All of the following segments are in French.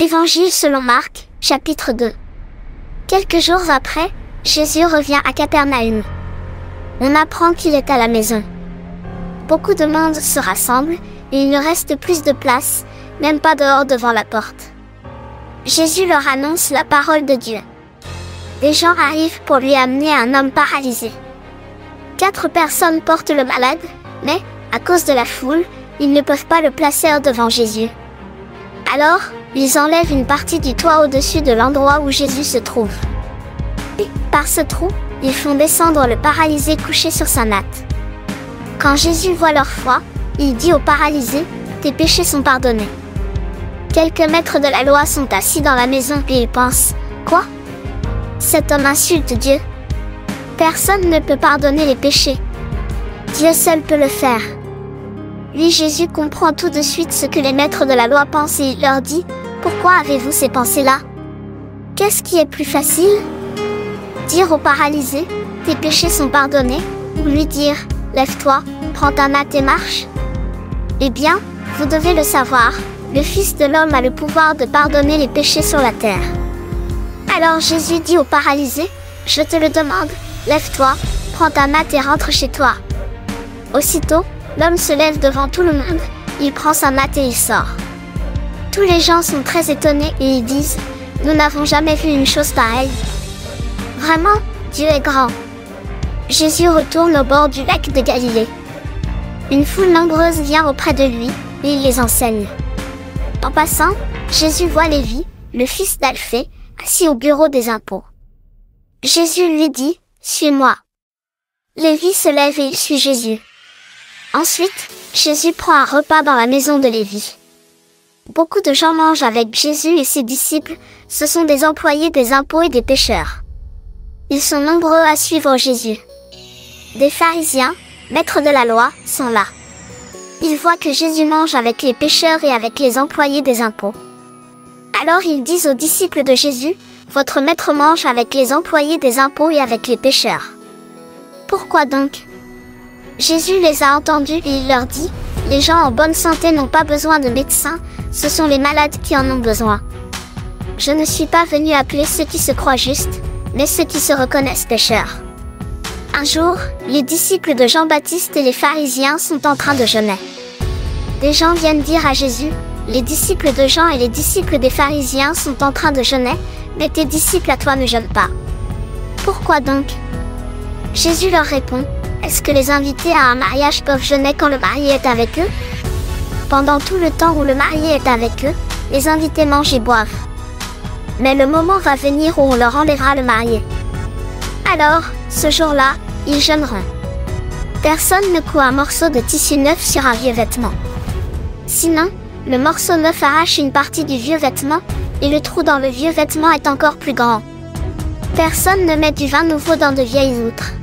Évangile selon Marc, chapitre 2. Quelques jours après, Jésus revient à Capernaum. On apprend qu'il est à la maison. Beaucoup de monde se rassemble, et il ne reste plus de place, même pas dehors devant la porte. Jésus leur annonce la parole de Dieu. Des gens arrivent pour lui amener un homme paralysé. 4 personnes portent le malade, mais, à cause de la foule, ils ne peuvent pas le placer devant Jésus. Alors, ils enlèvent une partie du toit au-dessus de l'endroit où Jésus se trouve. Et, par ce trou, ils font descendre le paralysé couché sur sa natte. Quand Jésus voit leur foi, il dit au paralysé, « Tes péchés sont pardonnés. » Quelques maîtres de la loi sont assis dans la maison et ils pensent, « Quoi? Cet homme insulte Dieu. Personne ne peut pardonner les péchés. Dieu seul peut le faire. » Lui, Jésus comprend tout de suite ce que les maîtres de la loi pensent et il leur dit, « Pourquoi avez-vous ces pensées-là? Qu'est-ce qui est plus facile? Dire au paralysé, « Tes péchés sont pardonnés » ou lui dire, « Lève-toi, prends ta natte et marche » ? Eh bien, vous devez le savoir, le Fils de l'homme a le pouvoir de pardonner les péchés sur la terre. Alors Jésus dit au paralysé, « Je te le demande, lève-toi, prends ta natte et rentre chez toi. » Aussitôt, l'homme se lève devant tout le monde, il prend sa natte et il sort. Tous les gens sont très étonnés et ils disent, « Nous n'avons jamais vu une chose pareille. » Vraiment, Dieu est grand. Jésus retourne au bord du lac de Galilée. Une foule nombreuse vient auprès de lui, et il les enseigne. En passant, Jésus voit Lévi, le fils d'Alphée, assis au bureau des impôts. Jésus lui dit, « Suis-moi. » Lévi se lève et il suit Jésus. Ensuite, Jésus prend un repas dans la maison de Lévi. Beaucoup de gens mangent avec Jésus et ses disciples, ce sont des employés des impôts et des pécheurs. Ils sont nombreux à suivre Jésus. Des pharisiens, maîtres de la loi, sont là. Ils voient que Jésus mange avec les pécheurs et avec les employés des impôts. Alors ils disent aux disciples de Jésus, « Votre maître mange avec les employés des impôts et avec les pécheurs. » Pourquoi donc? Jésus les a entendus et il leur dit, « Les gens en bonne santé n'ont pas besoin de médecins, ce sont les malades qui en ont besoin. Je ne suis pas venu appeler ceux qui se croient justes, mais ceux qui se reconnaissent pécheurs. » Un jour, les disciples de Jean-Baptiste et les pharisiens sont en train de jeûner. Des gens viennent dire à Jésus, « Les disciples de Jean et les disciples des pharisiens sont en train de jeûner, mais tes disciples à toi ne jeûnent pas. Pourquoi donc? » Jésus leur répond, « Est-ce que les invités à un mariage peuvent jeûner quand le marié est avec eux? Pendant tout le temps où le marié est avec eux, les invités mangent et boivent. Mais le moment va venir où on leur enlèvera le marié. Alors, ce jour-là, ils jeûneront. Personne ne coud un morceau de tissu neuf sur un vieux vêtement. Sinon, le morceau neuf arrache une partie du vieux vêtement, et le trou dans le vieux vêtement est encore plus grand. Personne ne met du vin nouveau dans de vieilles outres.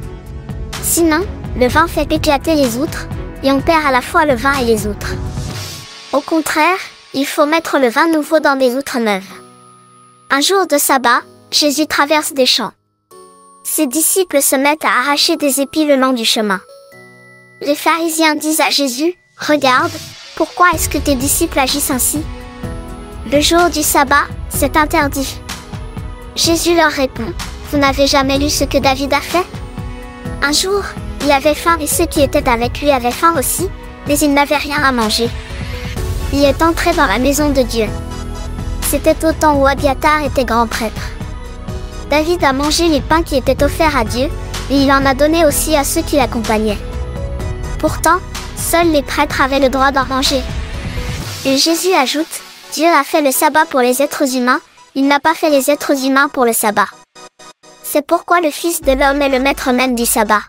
Sinon, le vin fait éclater les outres, et on perd à la fois le vin et les outres. Au contraire, il faut mettre le vin nouveau dans des outres neuves. » Un jour de sabbat, Jésus traverse des champs. Ses disciples se mettent à arracher des épis le long du chemin. Les pharisiens disent à Jésus, « Regarde, pourquoi est-ce que tes disciples agissent ainsi? Le jour du sabbat, c'est interdit. » Jésus leur répond, « Vous n'avez jamais lu ce que David a fait? Un jour, il avait faim et ceux qui étaient avec lui avaient faim aussi, mais ils n'avaient rien à manger. Il est entré dans la maison de Dieu. C'était au temps où Abiatar était grand prêtre. David a mangé les pains qui étaient offerts à Dieu, et il en a donné aussi à ceux qui l'accompagnaient. Pourtant, seuls les prêtres avaient le droit d'en manger. Et Jésus ajoute, « Dieu a fait le sabbat pour les êtres humains, il n'a pas fait les êtres humains pour le sabbat. C'est pourquoi le Fils de l'homme est le maître même du sabbat. »